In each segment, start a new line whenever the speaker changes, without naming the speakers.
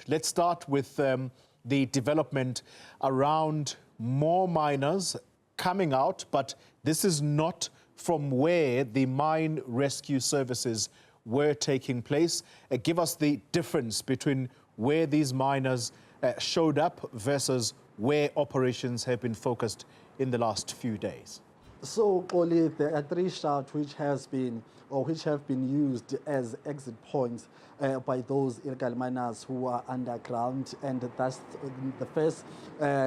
Let's start with the development around more miners coming out, but this is not from where the mine rescue services were taking place. Give us the difference between where these miners showed up versus where operations have been focused in the last few days.
So, Oli, there are 3 shafts which have been used as exit points by those illegal miners who are underground, and that's the first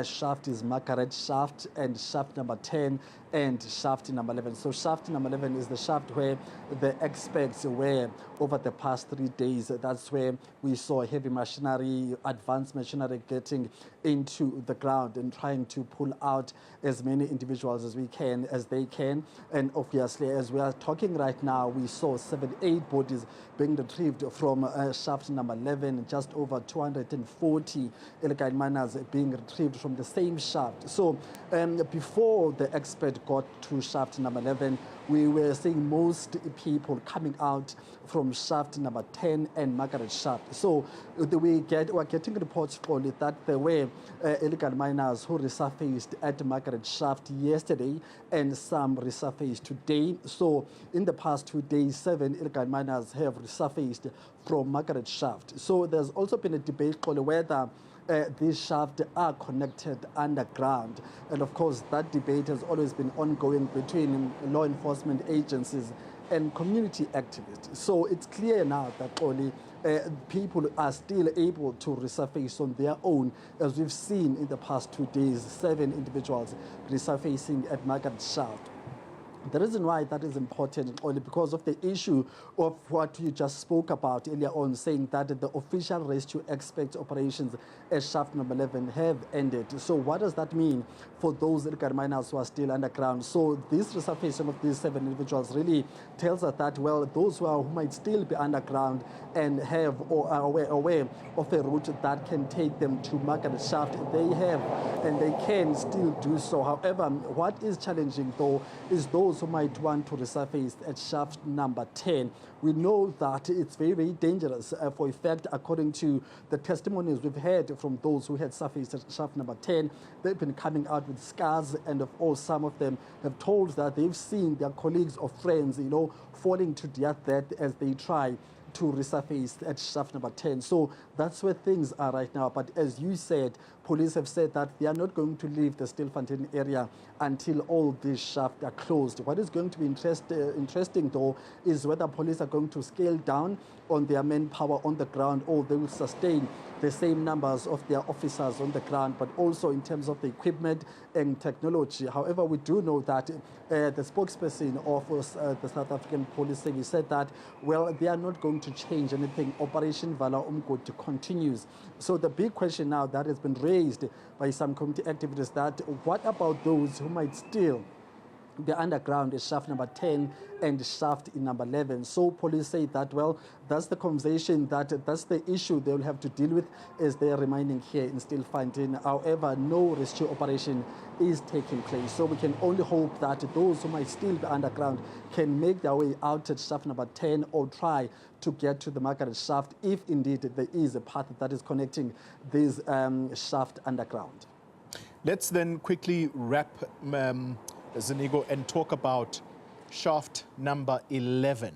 shaft is Margaret shaft, and shaft number 10 and shaft number 11. So shaft number 11 is the shaft where the experts were over the past 3 days. That's where we saw heavy machinery, advanced machinery getting into the ground and trying to pull out as many individuals as they can. And obviously, as we are talking right now, we saw 78 bodies being retrieved from shaft number 11, just over 240 illegal miners being retrieved from the same shaft. So before the expert got to shaft number 11, we were seeing most people coming out from shaft number 10 and Margaret shaft. So we're getting reports that there were illegal miners who resurfaced at Margaret shaft yesterday and some resurfaced today. So in the past 2 days, 7 illegal miners have resurfaced from Margaret shaft. So there's also been a debate on whether these shafts are connected underground. And of course, that debate has always been ongoing between law enforcement agencies and community activists. So it's clear now that only people are still able to resurface on their own, as we've seen in the past 2 days, 7 individuals resurfacing at Margaret shaft. The reason why that is important only because of the issue of what you just spoke about earlier on, saying that the official rescue expert operations at shaft number 11 have ended. So what does that mean for those illegal miners who are still underground? So this resurfacing of these 7 individuals really tells us that, well, those who might still be underground and have or are aware of a route that can take them to Margaret shaft, they have and they can still do so. However, what is challenging though is those who might want to resurface at shaft number 10. We know that it's very, very dangerous. For effect, according to the testimonies we've heard from those who had surfaced at shaft number 10, they've been coming out with scars, and of course, some of them have told that they've seen their colleagues or friends, falling to their death as they try to resurface at shaft number 10. So that's where things are right now. But as you said, police have said that they are not going to leave the Stilfontein area until all these shafts are closed. What is going to be interesting, though, is whether police are going to scale down on their manpower on the ground, or they will sustain the same numbers of their officers on the ground, but also in terms of the equipment and technology. However, we do know that the spokesperson of the South African Police Service said that, well, they are not going to change anything. Operation Vala Umgodi continues. So the big question now that has been raised by some community activists, that what about those who might still be underground at shaft number 10 and shaft number 11? So police say that, well, that's the conversation, that's the issue they will have to deal with as they are remaining here in Stilfontein. However, no rescue operation is taking place. So we can only hope that those who might still be underground can make their way out at shaft number 10 or try to get to the Margaret shaft, if indeed there is a path that is connecting these shaft underground.
Let's then quickly wrap, Ziniko, and talk about shaft number 11.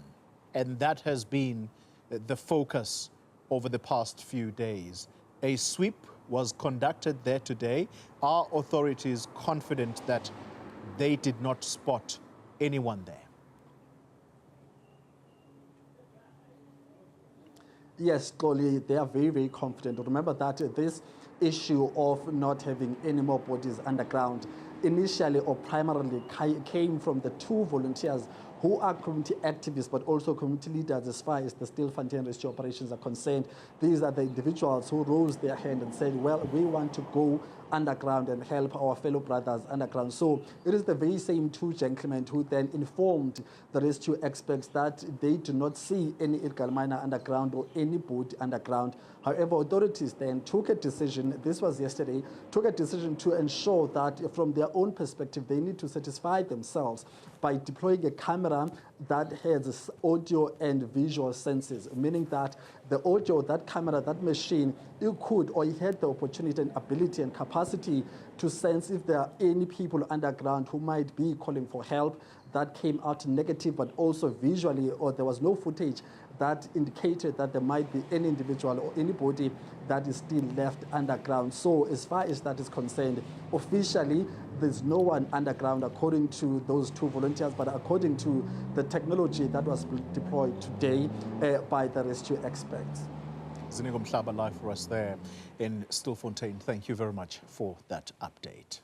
And that has been the focus over the past few days. A sweep was conducted there today. Are authorities confident that they did not spot anyone there?
Yes, Xoli, they are very, very confident. Remember that this issue of not having any more bodies underground initially or primarily came from the 2 volunteers who are community activists but also community leaders as far as the Stilfontein rescue operations are concerned. These are the individuals who rose their hand and said, well, we want to go underground and help our fellow brothers underground. So it is the very same 2 gentlemen who then informed the rescue experts that they do not see any illegal miner underground or any boat underground. However, authorities then took a decision, this was yesterday, took a decision to ensure that from their own perspective, they need to satisfy themselves by deploying a camera that has audio and visual senses, meaning that the audio, that camera, that machine, it could, or it had the opportunity and ability and capacity to sense if there are any people underground who might be calling for help. That came out negative, but also visually, or there was no footage that indicated that there might be any individual or anybody that is still left underground. So as far as that is concerned, officially, there's no one underground according to those two volunteers, but according to the technology that was deployed today by the rescue experts.
Ziniko Mhlaba live for us there in Stilfontein. Thank you very much for that update.